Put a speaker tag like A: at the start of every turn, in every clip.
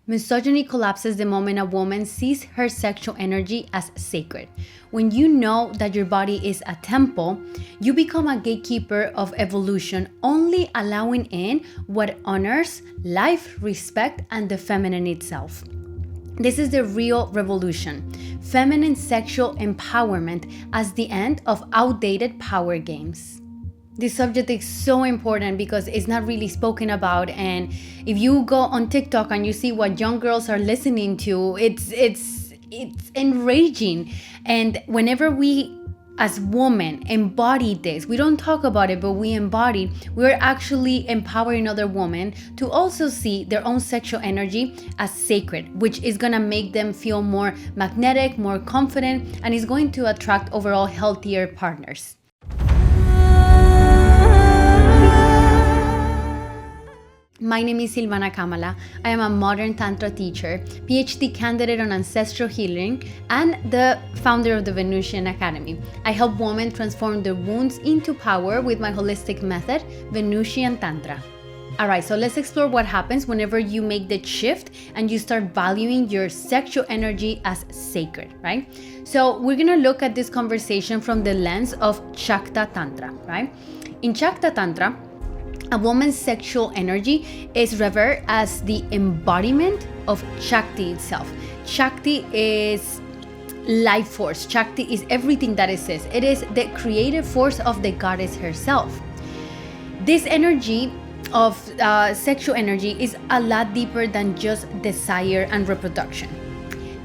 A: Misogyny collapses the moment a woman sees her sexual energy as sacred. When you know that your body is a temple, you become a gatekeeper of evolution, only allowing in what honors life, respect, and the feminine itself. This is the real revolution. Feminine sexual empowerment as the end of outdated power games. This subject is so important because it's not really spoken about, and if you go on TikTok and you see what young girls are listening to, it's enraging. And whenever we as women embody this, we don't talk about it, but we embody, we're actually empowering other women to also see their own sexual energy as sacred, which is gonna make them feel more magnetic, more confident, and is going to attract overall healthier partners. My name is Silvana Kamala. I am a modern Tantra teacher, PhD candidate on Ancestral healing, and the founder of the Venusian Academy. I help women transform their wounds into power with my holistic method, Venusian Tantra. Alright, so let's explore what happens whenever you make the shift and you start valuing your sexual energy as sacred, right? So we're gonna look at this conversation from the lens of Shakta Tantra, right? In Shakta Tantra, a woman's sexual energy is revered as the embodiment of Shakti itself. Shakti is life force. Shakti is everything that exists. It is the creative force of the goddess herself. This energy of sexual energy is a lot deeper than just desire and reproduction.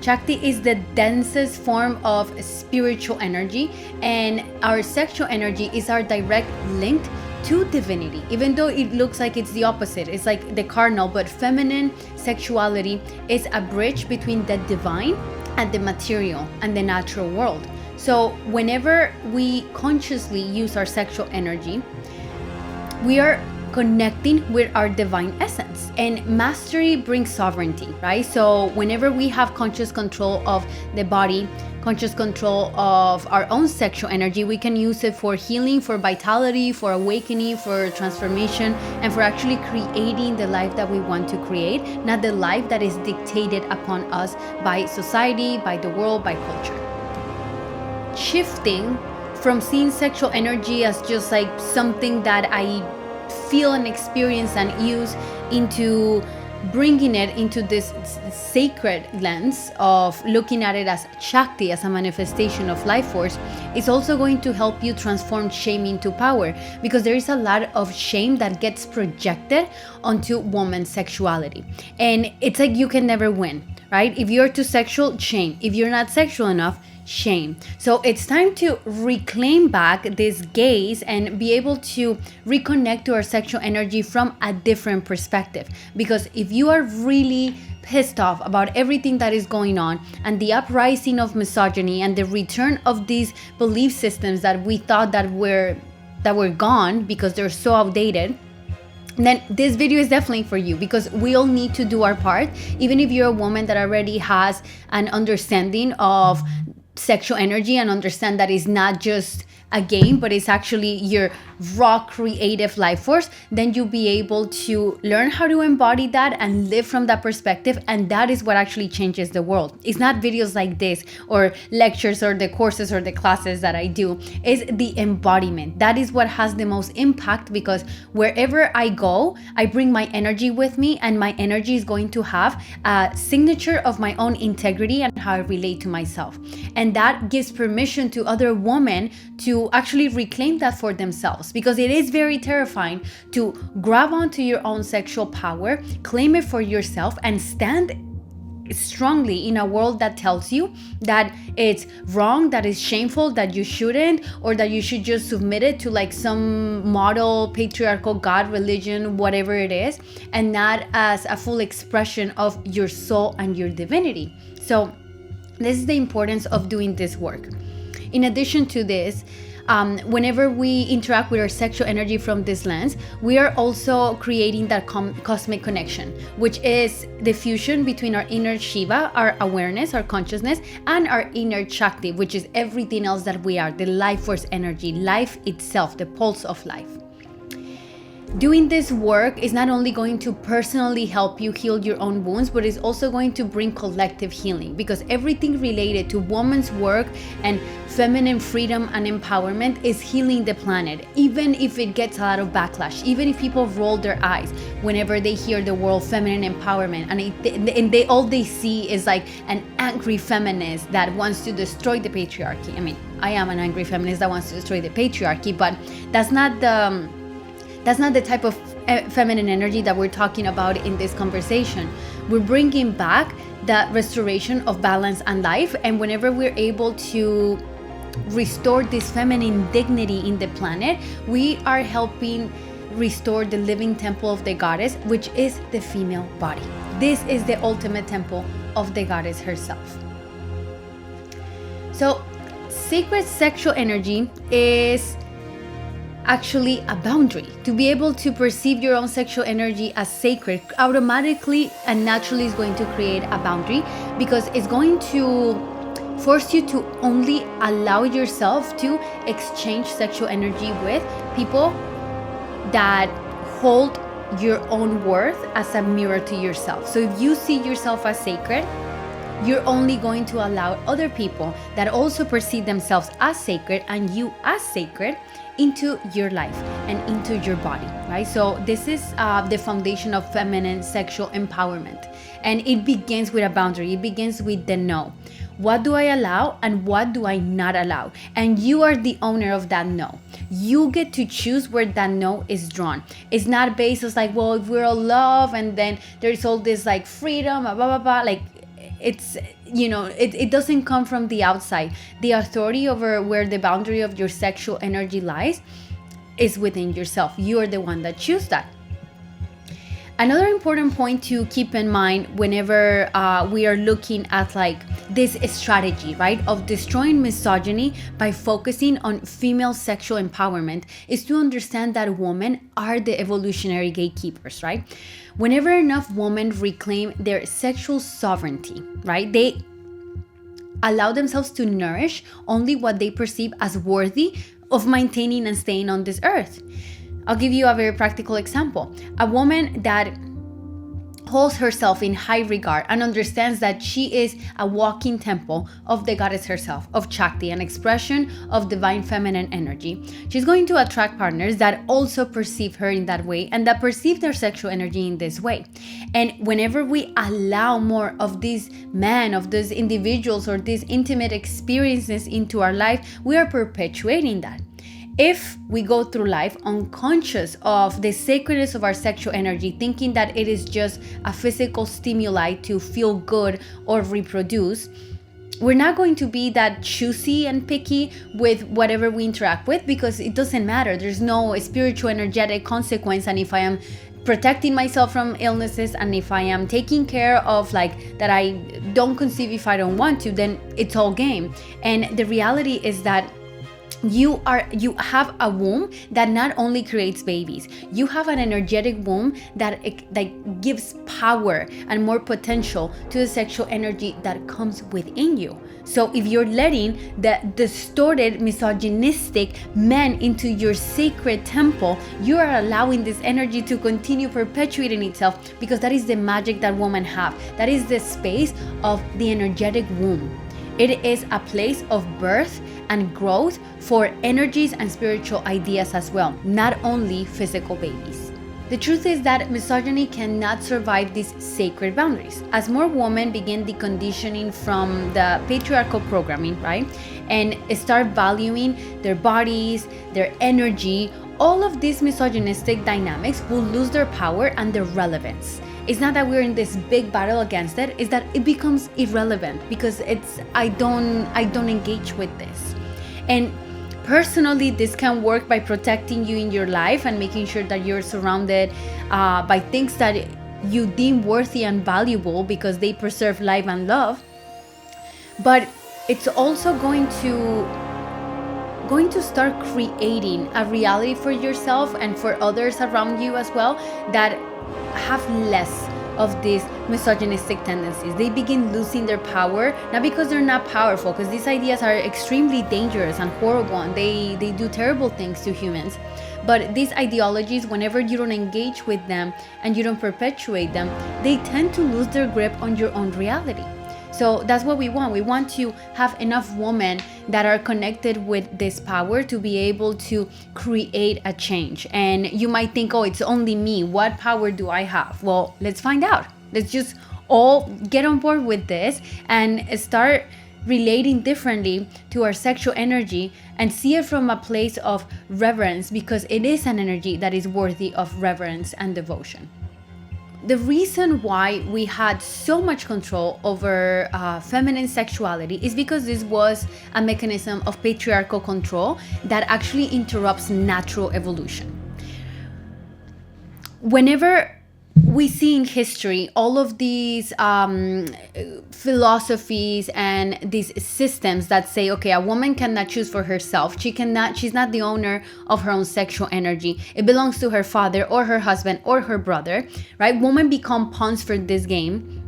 A: Shakti is the densest form of spiritual energy, and our sexual energy is our direct link to divinity, even though it looks like it's the opposite. It's like the cardinal, but feminine sexuality is a bridge between the divine and the material and the natural world. So whenever we consciously use our sexual energy, we are connecting with our divine essence, and mastery brings sovereignty, right? So whenever we have conscious control of the body, conscious control of our own sexual energy, we can use it for healing, for vitality, for awakening, for transformation, and for actually creating the life that we want to create, not the life that is dictated upon us by society, by the world, by culture. Shifting from seeing sexual energy as just like something that I feel and experience and use into bringing it into this sacred lens of looking at it as Shakti, as a manifestation of life force, is also going to help you transform shame into power, because there is a lot of shame that gets projected onto women's sexuality, and it's like you can never win, right? If you're too sexual, shame. If you're not sexual enough, shame. So it's time to reclaim back this gaze and be able to reconnect to our sexual energy from a different perspective. Because if you are really pissed off about everything that is going on and the uprising of misogyny and the return of these belief systems that we thought that were gone because they're so outdated, then this video is definitely for you, because we all need to do our part. Even if you're a woman that already has an understanding of sexual energy and understand that it's not just a game, but it's actually your raw creative life force, then you'll be able to learn how to embody that and live from that perspective. And that is what actually changes the world. It's not videos like this or lectures or the courses or the classes that I do. It's the embodiment. That is what has the most impact, because wherever I go, I bring my energy with me, and my energy is going to have a signature of my own integrity and how I relate to myself. And that gives permission to other women to actually reclaim that for themselves, because it is very terrifying to grab onto your own sexual power, claim it for yourself, and stand strongly in a world that tells you that it's wrong, that it's shameful, that you shouldn't, or that you should just submit it to like some model patriarchal god, religion, whatever it is, and not as a full expression of your soul and your divinity. So this is the importance of doing this work. In addition to this, whenever we interact with our sexual energy from this lens, we are also creating that cosmic connection, which is the fusion between our inner Shiva, our awareness, our consciousness, and our inner Shakti, which is everything else that we are, the life force energy, life itself, the pulse of life. Doing this work is not only going to personally help you heal your own wounds, but it's also going to bring collective healing, because everything related to woman's work and feminine freedom and empowerment is healing the planet, even if it gets a lot of backlash, even if people roll their eyes whenever they hear the word feminine empowerment, and they all they see is like an angry feminist that wants to destroy the patriarchy. I mean, I am an angry feminist that wants to destroy the patriarchy, but that's not the type of feminine energy that we're talking about in this conversation. We're bringing back that restoration of balance and life, and whenever we're able to restore this feminine dignity in the planet, we are helping restore the living temple of the goddess, which is the female body. This is the ultimate temple of the goddess herself. So, sacred sexual energy is actually a boundary. To be able to perceive your own sexual energy as sacred automatically and naturally is going to create a boundary, because it's going to force you to only allow yourself to exchange sexual energy with people that hold your own worth as a mirror to yourself. So if you see yourself as sacred, you're only going to allow other people that also perceive themselves as sacred and you as sacred into your life and into your body, right? So this is the foundation of feminine sexual empowerment. And it begins with a boundary. It begins with the no. What do I allow and what do I not allow? And you are the owner of that no. You get to choose where that no is drawn. It's not based on like, well, if we're all love and then there's all this like freedom, blah, blah, blah. Like, it's, you know, it doesn't come from the outside. The authority over where the boundary of your sexual energy lies is within yourself. You are the one that chooses that. Another important point to keep in mind whenever we are looking at like this strategy, right, of destroying misogyny by focusing on female sexual empowerment is to understand that women are the evolutionary gatekeepers, right? Whenever enough women reclaim their sexual sovereignty, right, they allow themselves to nourish only what they perceive as worthy of maintaining and staying on this earth. I'll give you a very practical example. A woman that holds herself in high regard and understands that she is a walking temple of the goddess herself, of Shakti, an expression of divine feminine energy. She's going to attract partners that also perceive her in that way and that perceive their sexual energy in this way. And whenever we allow more of these men, of these individuals or these intimate experiences into our life, we are perpetuating that. If we go through life unconscious of the sacredness of our sexual energy, thinking that it is just a physical stimuli to feel good or reproduce, we're not going to be that choosy and picky with whatever we interact with, because it doesn't matter. There's no spiritual energetic consequence. And if I am protecting myself from illnesses and if I am taking care of like that I don't conceive if I don't want to, then it's all game. And the reality is that you have a womb that not only creates babies, you have an energetic womb that gives power and more potential to the sexual energy that comes within you. So if you're letting the distorted misogynistic men into your sacred temple, you are allowing this energy to continue perpetuating itself, because that is the magic that women have. That is the space of the energetic womb. It is a place of birth and growth for energies and spiritual ideas as well, not only physical babies. The truth is that misogyny cannot survive these sacred boundaries. As more women begin deconditioning from the patriarchal programming, right, and start valuing their bodies, their energy, all of these misogynistic dynamics will lose their power and their relevance. It's not that we're in this big battle against it, it's that it becomes irrelevant because I don't engage with this. And personally, this can work by protecting you in your life and making sure that you're surrounded by things that you deem worthy and valuable because they preserve life and love. But it's also going to start creating a reality for yourself and for others around you as well that have less of these misogynistic tendencies. They begin losing their power, not because they're not powerful, because these ideas are extremely dangerous and horrible and they do terrible things to humans, But these ideologies, whenever you don't engage with them and you don't perpetuate them, they tend to lose their grip on your own reality. So that's what we want. We want to have enough women that are connected with this power to be able to create a change. And you might think, oh, it's only me. What power do I have? Well, let's find out. Let's just all get on board with this and start relating differently to our sexual energy and see it from a place of reverence, because it is an energy that is worthy of reverence and devotion. The reason why we had so much control over feminine sexuality is because this was a mechanism of patriarchal control that actually interrupts natural evolution. Whenever we see in history all of these philosophies and these systems that say, okay, a woman cannot choose for herself. She's not the owner of her own sexual energy. It belongs to her father or her husband or her brother, right? Women become pawns for this game.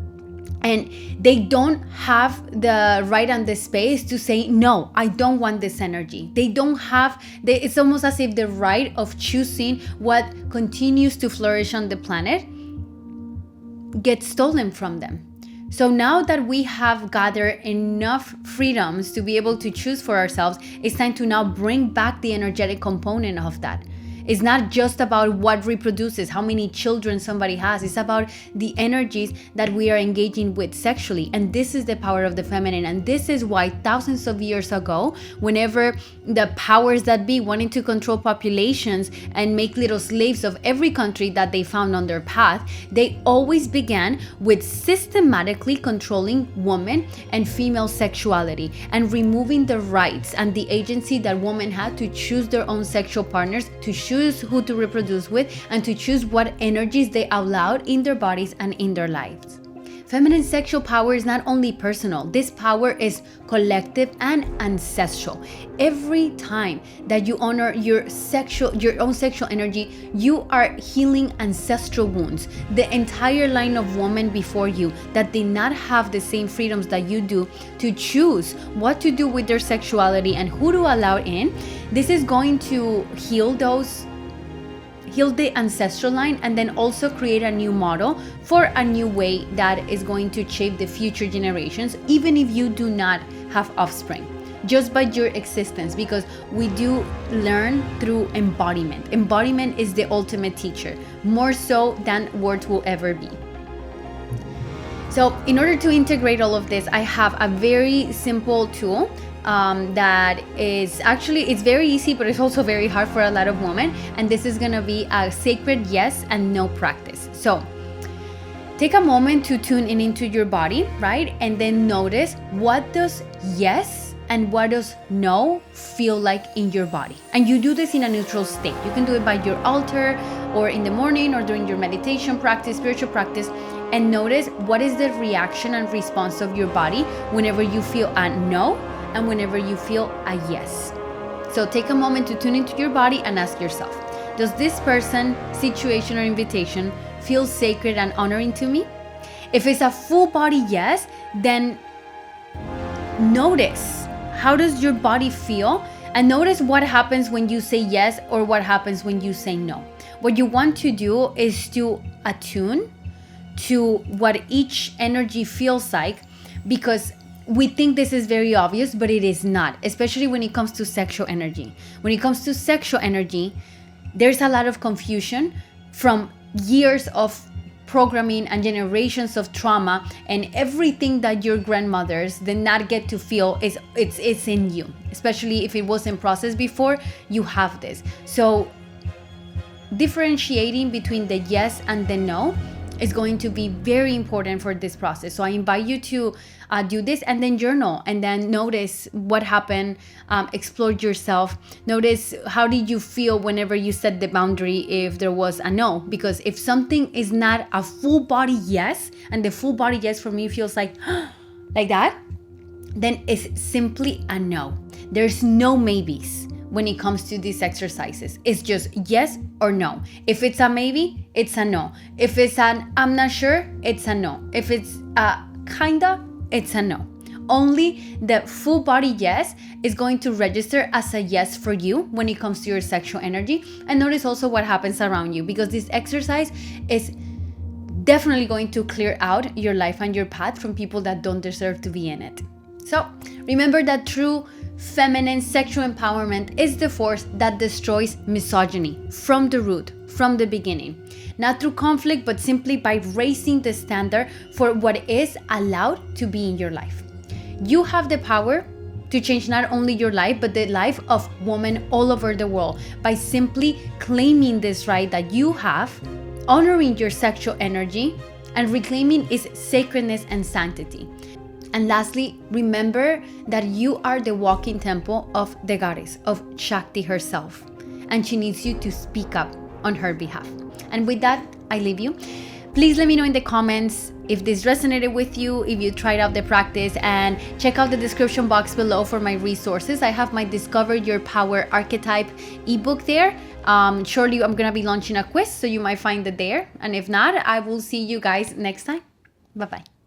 A: And they don't have the right and the space to say, no, I don't want this energy. They don't have, it's almost as if the right of choosing what continues to flourish on the planet gets stolen from them. So now that we have gathered enough freedoms to be able to choose for ourselves, it's time to now bring back the energetic component of that. It's not just about what reproduces, how many children somebody has. It's about the energies that we are engaging with sexually. And this is the power of the feminine. And this is why thousands of years ago, whenever the powers that be wanted to control populations and make little slaves of every country that they found on their path, they always began with systematically controlling women and female sexuality and removing the rights and the agency that women had to choose their own sexual partners, to choose who to reproduce with, and to choose what energies they allowed in their bodies and in their lives. Feminine sexual power is not only personal, this power is collective and ancestral. Every time that you honor your own sexual energy, you are healing ancestral wounds. The entire line of women before you that did not have the same freedoms that you do to choose what to do with their sexuality and who to allow in, this is going to heal the ancestral line, and then also create a new model for a new way that is going to shape the future generations, even if you do not have offspring, just by your existence, because we do learn through embodiment. Embodiment is the ultimate teacher, more so than words will ever be. So in order to integrate all of this, I have a very simple tool that is actually, it's very easy, but it's also very hard for a lot of women. And this is gonna be a sacred yes and no practice. So take a moment to tune in into your body, right? And then notice, what does yes and what does no feel like in your body? And you do this in a neutral state. You can do it by your altar or in the morning or during your meditation practice, spiritual practice, and notice what is the reaction and response of your body whenever you feel a no and whenever you feel a yes. So take a moment to tune into your body and ask yourself, does this person, situation, or invitation feel sacred and honoring to me? If it's a full body yes, then notice, how does your body feel? And notice what happens when you say yes or what happens when you say no. What you want to do is to attune to what each energy feels like, because we think this is very obvious, but it is not, especially when it comes to sexual energy. When it comes to sexual energy, there's a lot of confusion from years of programming and generations of trauma, and everything that your grandmothers did not get to feel it's in you, especially if it wasn't processed before. You have this. So differentiating between the yes and the no is going to be very important for this process. So I invite you to do this and then journal, and then notice what happened, explore yourself, notice how did you feel whenever you set the boundary if there was a no. Because if something is not a full body yes, and the full body yes for me feels like that, then it's simply a no. There's no maybes when it comes to these exercises. It's just yes or no. If it's a maybe, it's a no. If it's an I'm not sure, it's a no. If it's a kinda, it's a no. Only the full body yes is going to register as a yes for you when it comes to your sexual energy. And notice also what happens around you, because this exercise is definitely going to clear out your life and your path from people that don't deserve to be in it. So remember that true feminine sexual empowerment is the force that destroys misogyny from the root, from the beginning. Not through conflict, but simply by raising the standard for what is allowed to be in your life. You have the power to change not only your life, but the life of women all over the world by simply claiming this right that you have, honoring your sexual energy, and reclaiming its sacredness and sanctity. And lastly, remember that you are the walking temple of the goddess, of Shakti herself, and she needs you to speak up on her behalf. And with that, I leave you. Please let me know in the comments if this resonated with you, if you tried out the practice, and check out the description box below for my resources. I have my Discover Your Power Archetype ebook there. Shortly, I'm gonna be launching a quiz, so you might find it there. And if not, I will see you guys next time. Bye-bye.